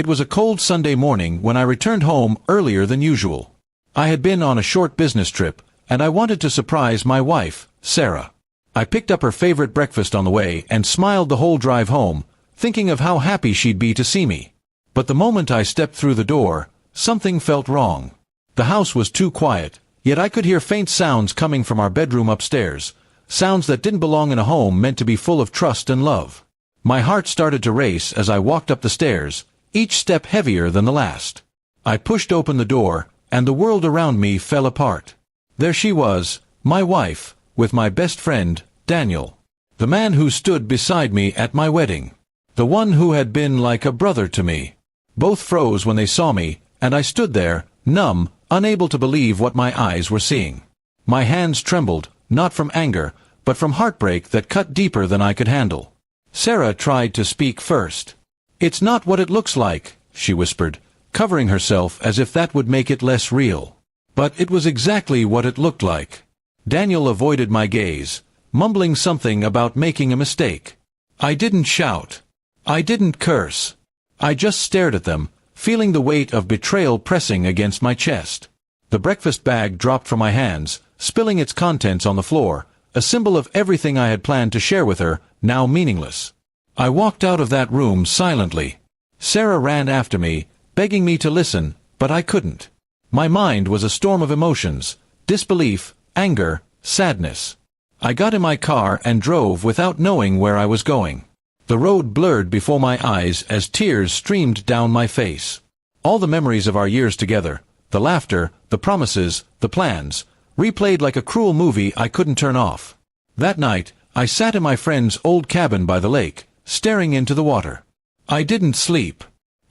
It was a cold Sunday morning when I returned home earlier than usual. I had been on a short business trip, and I wanted to surprise my wife, Sarah. I picked up her favorite breakfast on the way and smiled the whole drive home, thinking of how happy she'd be to see me. But the moment I stepped through the door, something felt wrong. The house was too quiet, yet I could hear faint sounds coming from our bedroom upstairs, sounds that didn't belong in a home meant to be full of trust and love. My heart started to race as I walked up the stairs, each step heavier than the last. I pushed open the door, and the world around me fell apart. There she was, my wife, with my best friend, Daniel. The man who stood beside me at my wedding. The one who had been like a brother to me. Both froze when they saw me, and I stood there, numb, unable to believe what my eyes were seeing. My hands trembled, not from anger, but from heartbreak that cut deeper than I could handle. Sarah tried to speak first. "It's not what it looks like," she whispered, covering herself as if that would make it less real. But it was exactly what it looked like. Daniel avoided my gaze, mumbling something about making a mistake. I didn't shout. I didn't curse. I just stared at them, feeling the weight of betrayal pressing against my chest. The breakfast bag dropped from my hands, spilling its contents on the floor, a symbol of everything I had planned to share with her, now meaningless. I walked out of that room silently. Sarah ran after me, begging me to listen, but I couldn't. My mind was a storm of emotions, disbelief, anger, sadness. I got in my car and drove without knowing where I was going. The road blurred before my eyes as tears streamed down my face. All the memories of our years together, the laughter, the promises, the plans, replayed like a cruel movie I couldn't turn off. That night, I sat in my friend's old cabin by the lake, staring into the water. I didn't sleep.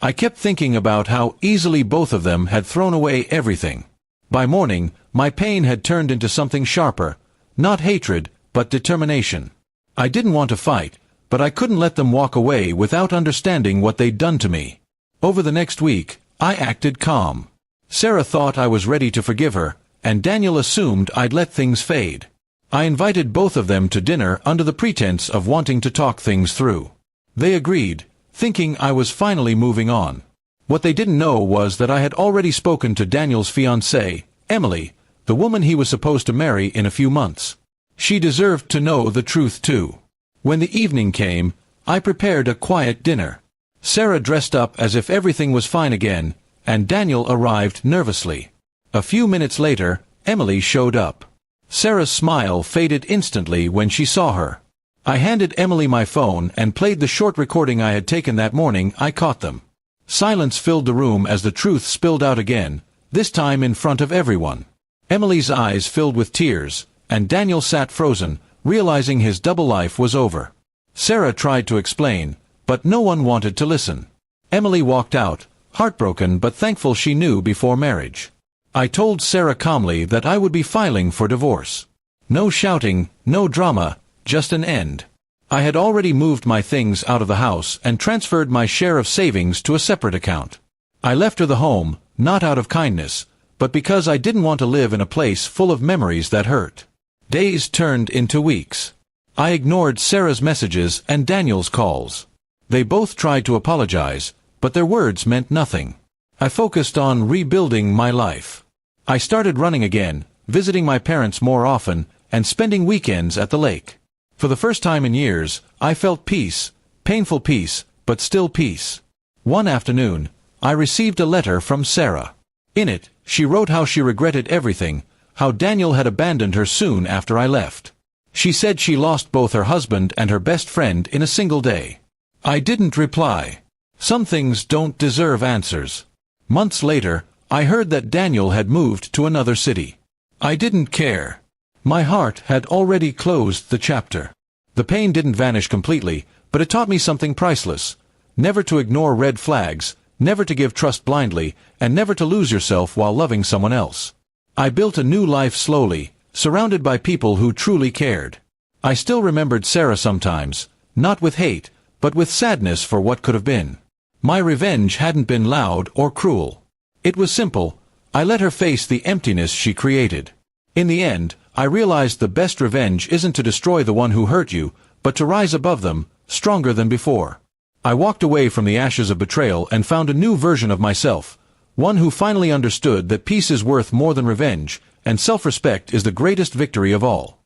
I kept thinking about how easily both of them had thrown away everything. By morning, my pain had turned into something sharper, not hatred, but determination. I didn't want to fight, but I couldn't let them walk away without understanding what they'd done to me. Over the next week, I acted calm. Sarah thought I was ready to forgive her, and Daniel assumed I'd let things fade. I invited both of them to dinner under the pretense of wanting to talk things through. They agreed, thinking I was finally moving on. What they didn't know was that I had already spoken to Daniel's fiancée, Emily, the woman he was supposed to marry in a few months. She deserved to know the truth too. When the evening came, I prepared a quiet dinner. Sarah dressed up as if everything was fine again, and Daniel arrived nervously. A few minutes later, Emily showed up. Sarah's smile faded instantly when she saw her. I handed Emily my phone and played the short recording I had taken that morning. I caught them. Silence filled the room as the truth spilled out again, this time in front of everyone. Emily's eyes filled with tears, and Daniel sat frozen, realizing his double life was over. Sarah tried to explain, but no one wanted to listen. Emily walked out, heartbroken but thankful she knew before marriage. I told Sarah calmly that I would be filing for divorce. No shouting, no drama, just an end. I had already moved my things out of the house and transferred my share of savings to a separate account. I left her the home, not out of kindness, but because I didn't want to live in a place full of memories that hurt. Days turned into weeks. I ignored Sarah's messages and Daniel's calls. They both tried to apologize, but their words meant nothing. I focused on rebuilding my life. I started running again, visiting my parents more often, and spending weekends at the lake. For the first time in years, I felt peace, painful peace, but still peace. One afternoon, I received a letter from Sarah. In it, she wrote how she regretted everything, how Daniel had abandoned her soon after I left. She said she lost both her husband and her best friend in a single day. I didn't reply. Some things don't deserve answers. Months later, I heard that Daniel had moved to another city. I didn't care. My heart had already closed the chapter. The pain didn't vanish completely, but it taught me something priceless. Never to ignore red flags, never to give trust blindly, and never to lose yourself while loving someone else. I built a new life slowly, surrounded by people who truly cared. I still remembered Sarah sometimes, not with hate, but with sadness for what could have been. My revenge hadn't been loud or cruel. It was simple. I let her face the emptiness she created. In the end, I realized the best revenge isn't to destroy the one who hurt you, but to rise above them, stronger than before. I walked away from the ashes of betrayal and found a new version of myself, one who finally understood that peace is worth more than revenge, and self-respect is the greatest victory of all.